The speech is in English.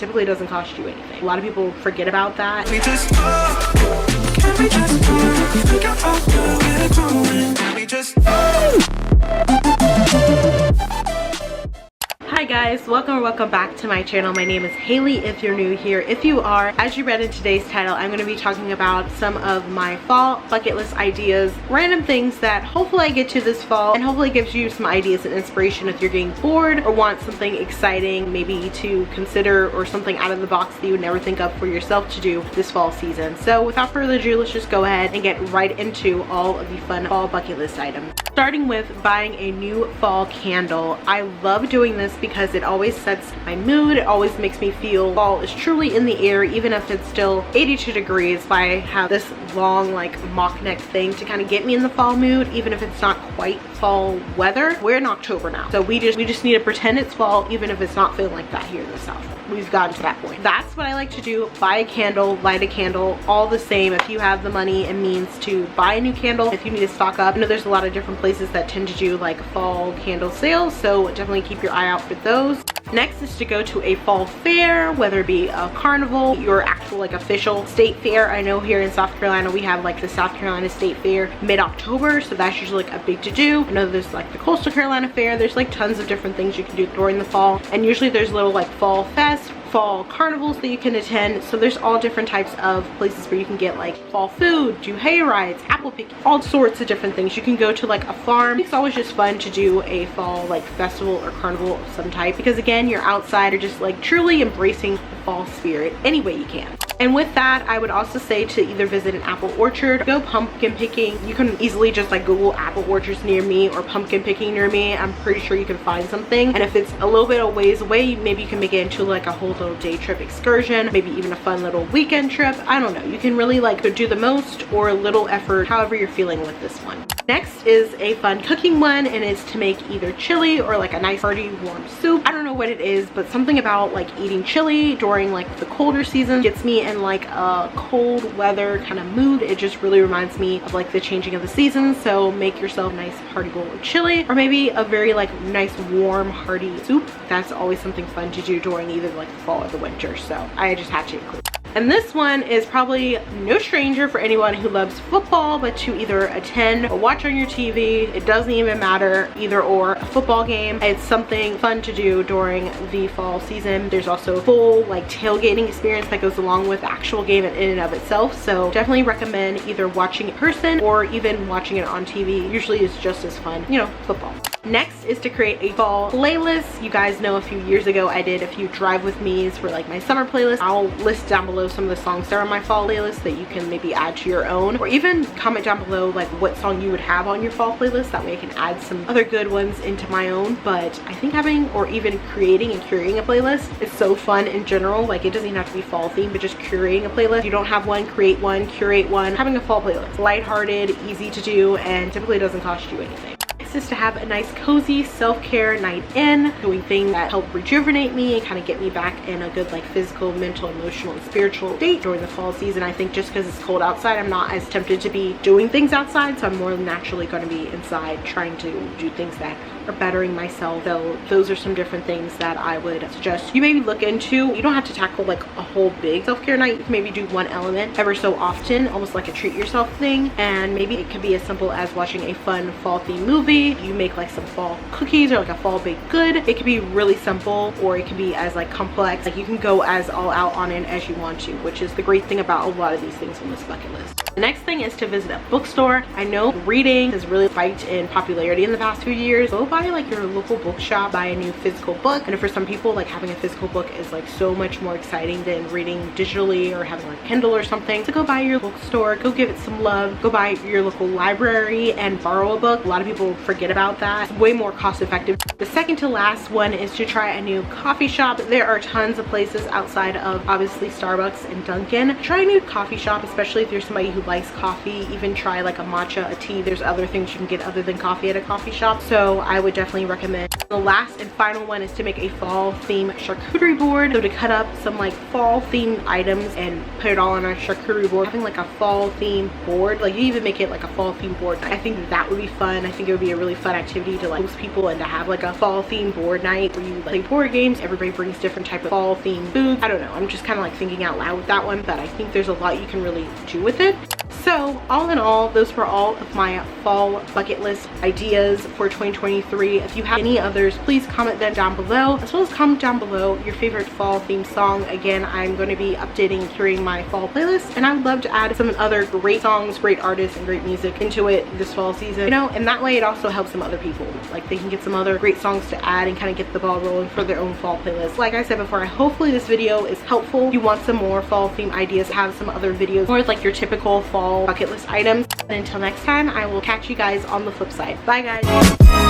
Typically doesn't cost you anything. A lot of people forget about that. Hi guys, welcome or welcome back to my channel. My name is Haley if you're new here. If you are, as you read in today's title, I'm going to be talking about some of my fall bucket list ideas, random things that hopefully I get to this fall, and hopefully gives you some ideas and inspiration if you're getting bored or want something exciting maybe to consider, or something out of the box that you would never think of for yourself to do this fall season. So without further ado, let's just go ahead and get right into all of the fun fall bucket list items. Starting with buying a new fall candle. I love doing this because it always sets my mood. It always makes me feel fall is truly in the air, even if it's still 82 degrees. I have this long like mock neck thing to kind of get me in the fall mood, even if it's not quite fall weather. We're in October now, so we just need to pretend it's fall, even if it's not feeling like that here in the South. We've gotten to that point. That's what I like to do. Buy a candle, light a candle, all the same. If you have the money and means to buy a new candle, if you need to stock up, I know there's a lot of different places that tend to do like fall candle sales, so definitely keep your eye out for those. Next is to go to a fall fair, whether it be a carnival, your actual like official state fair. I know here in South Carolina we have like the South Carolina State Fair mid-October, so that's usually like a big to-do. I know there's like the Coastal Carolina Fair. There's like tons of different things you can do during the fall, and usually there's little like fall fest, fall carnivals that you can attend. So there's all different types of places where you can get like fall food, do hay rides, apple picking, all sorts of different things. You can go to like a farm. It's always just fun to do a fall like festival or carnival of some type, because again, you're outside or just like truly embracing the fall spirit any way you can. And with that, I would also say to either visit an apple orchard, go pumpkin picking. You can easily just like Google apple orchards near me or pumpkin picking near me. I'm pretty sure you can find something. And if it's a little bit of ways away, maybe you can make it into like a whole little day trip excursion, maybe even a fun little weekend trip. I don't know. You can really like do the most or a little effort, however you're feeling with this one. Next is a fun cooking one, and it's to make either chili or like a nice hearty warm soup. I don't know what it is, but something about like eating chili during like the colder season gets me in like a cold weather kind of mood. It just really reminds me of like the changing of the seasons. So make yourself a nice hearty bowl of chili, or maybe a very like nice warm hearty soup. That's always something fun to do during either like the fall or the winter. So I just had to include. And this one is probably no stranger for anyone who loves football, but to either attend or watch on your TV. It doesn't even matter, either or. A football game, it's something fun to do during the fall season. There's also a full like tailgating experience that goes along with the actual game in and of itself. So definitely recommend either watching it in person or even watching it on TV. Usually it's just as fun, you know, football. Next is to create a fall playlist. You guys know a few years ago I did a few drive with me's for like my summer playlist. I'll list down below some of the songs that are on my fall playlist that you can maybe add to your own, or even comment down below like what song you would have on your fall playlist. That way I can add some other good ones into my own. But I think having, or even creating and curating a playlist is so fun in general. Like it doesn't even have to be fall themed, but just curating a playlist. If you don't have one, create one, curate one. Having a fall playlist, lighthearted, easy to do, and typically doesn't cost you anything. Is to have a nice cozy self-care night in, doing things that help rejuvenate me and kind of get me back in a good like physical, mental, emotional, and spiritual state during the fall season. I think just because it's cold outside, I'm not as tempted to be doing things outside, so I'm more naturally going to be inside trying to do things that are bettering myself. So those are some different things that I would suggest you maybe look into. You don't have to tackle like a whole big self-care night. You can maybe do one element ever so often, almost like a treat yourself thing. And maybe it could be as simple as watching a fun fall themed movie. You make like some fall cookies or like a fall baked good. It could be really simple, or it could be as like complex. Like you can go as all out on it as you want to, which is the great thing about a lot of these things on this bucket list. The next thing is to visit a bookstore. I know reading has really spiked in popularity in the past few years. Go by like your local bookshop, buy a new physical book. And for some people, like having a physical book is like so much more exciting than reading digitally or having like Kindle or something. So go by your bookstore, go give it some love, go by your local library and borrow a book. A lot of people forget about that. It's way more cost effective. The second to last one is to try a new coffee shop. There are tons of places outside of obviously Starbucks and Dunkin'. Try a new coffee shop, especially if you're somebody who iced coffee, even try like a matcha, a tea. There's other things you can get other than coffee at a coffee shop, so I would definitely recommend. The last and final one is to make a fall theme charcuterie board. So to cut up some like fall themed items and put it all on a charcuterie board, having like a fall theme board, like you even make it like a fall theme board. I think that would be fun. I think it would be a really fun activity to like host people and to have like a fall theme board night where you like play board games. Everybody brings different type of fall themed foods. I don't know, I'm just kind of like thinking out loud with that one, but I think there's a lot you can really do with it. So all in all, those were all of my fall bucket list ideas for 2023. If you have any others, please comment them down below, as well as comment down below your favorite fall themed song. Again, I'm going to be updating and curating my fall playlist, and I would love to add some other great songs, great artists, and great music into it this fall season, you know, and that way it also helps some other people. Like they can get some other great songs to add and kind of get the ball rolling for their own fall playlist. Like I said before, hopefully this video is helpful. If you want some more fall theme ideas, have some other videos more like your typical fall bucket list items. And until next time, I will catch you guys on the flip side. Bye guys.